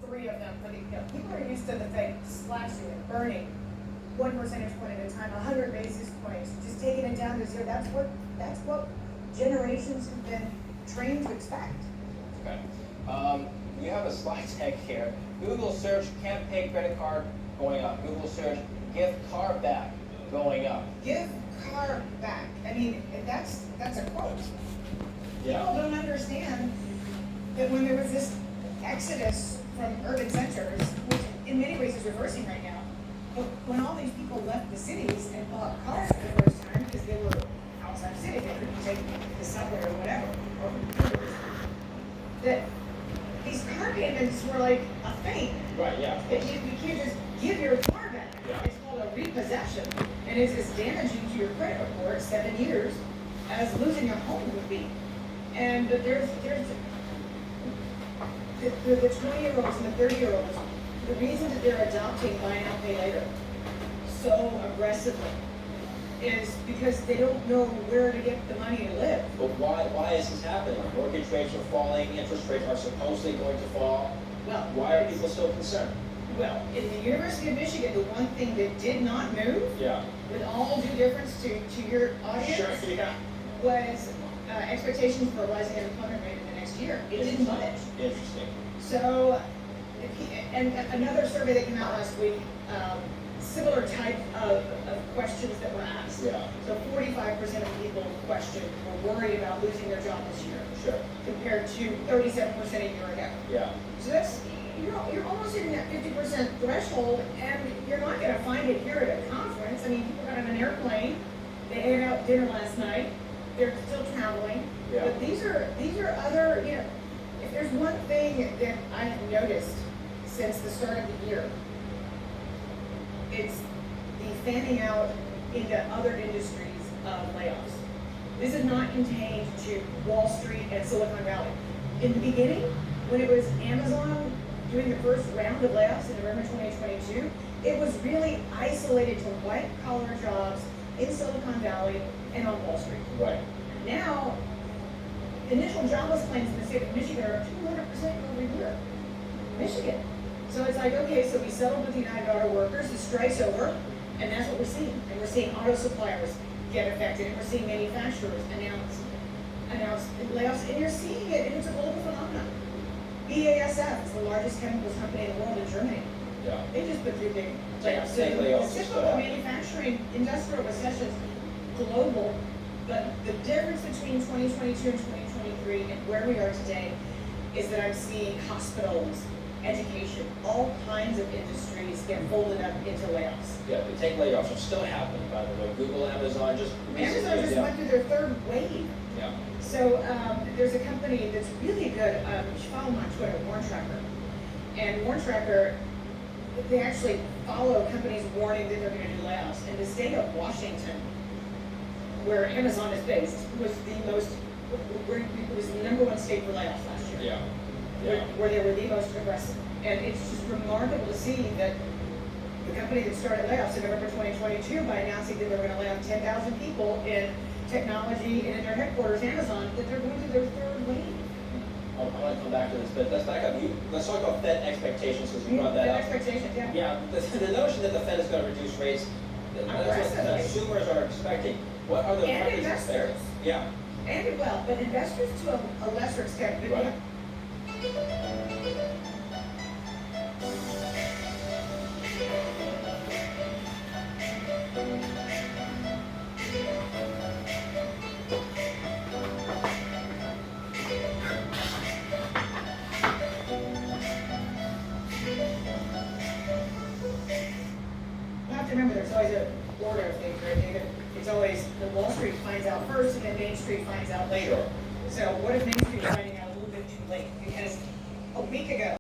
three of them for the, people are used to the thing slashing and burning 1 percentage point at a time, 100 basis points, just taking it down to zero. That's what generations have been trained to expect. Okay. You have a slide deck here. Google search can't pay credit card going up. Google search gift card back going up. Give car back. I mean, that's a quote. Yeah. People don't understand that when there was this exodus from urban centers, which in many ways is reversing right now, but when all these people left the cities and bought cars for the first time because they were outside the city, they couldn't take the subway or whatever, or Ubers, that these car payments were like a thing. Right, yeah. That you can't just give your car back. Yeah. It's called a repossession, and it's as damaging to your credit report 7 years as losing a home would be. And there's the 20-year-olds and the 30-year-olds, the reason that they're adopting buy now, pay later so aggressively is because they don't know where to get the money to live. But why is this happening? Mortgage rates are falling, interest rates are supposedly going to fall. Well, Why are people still concerned? Well, in the University of Michigan, the one thing that did not move, Yeah. with all due difference to your audience, Sure, yeah. was expectations for a rising unemployment rate in the next year. It didn't budge. Interesting. So, and another survey that came out last week, similar type of questions that were asked. Yeah. So 45% of people questioned were worried about losing their job this year, Sure. compared to 37% a year ago. Yeah. So that's, you're almost hitting that 50% threshold, and you're not gonna find it here at a conference. I mean, people got on an airplane, they ate out dinner last night, they're still traveling. Yeah. But these are other, if there's one thing that I have noticed since the start of the year, it's the fanning out into other industries of layoffs. This is not contained to Wall Street and Silicon Valley. In the beginning, when it was Amazon doing the first round of layoffs in November 2022, it was really isolated to white-collar jobs in Silicon Valley and on Wall Street. Right. Now, initial jobless claims in the state of Michigan are 200% over year. Michigan. So it's like, okay, so we settled with the United Auto Workers, the strike's over, and that's what we're seeing. And we're seeing auto suppliers get affected, and we're seeing manufacturers announce layoffs, and you're seeing it, and it's a global phenomenon. BASF is the largest chemicals company in the world in Germany. Yeah. They just put through big layoffs. So Big layoffs the as cyclical well. manufacturing industrial recession's global, but the difference between 2022 and 2023 and where we are today is that I'm seeing hospitals, education, all kinds of industries get folded up into layoffs. Yeah, the tech layoffs are still happening, by the way. Google, Amazon just recently. Amazon just went through their third wave. Yeah. So there's a company that's really good, you should follow them on Twitter, Warn Tracker. And Warn Tracker, they actually follow companies warning that they're going to do layoffs. And the state of Washington, where Amazon is based, was it was the #1 state for layoffs last year. Yeah. Where they were the most aggressive. And it's just remarkable to see that the company that started layoffs in November 2022 by announcing that they were going to lay off 10,000 people in technology and in their headquarters, Amazon, that they're going through their third wave. I want to come back to this, but let's back up. Let's talk about Fed expectations, because you brought that up. Expectations, yeah. Yeah, the notion that the Fed is going to reduce rates, that's what Aggressively. consumers are expecting. What are the And markets investors. expecting? Yeah. And but investors to a lesser extent. But Right. yeah. You have to remember, there's always a order of things, right, David? It's always the Wall Street finds out first, and then Main Street finds out later. Sure. So what if Main Street finding out a little bit too late? Because a week ago,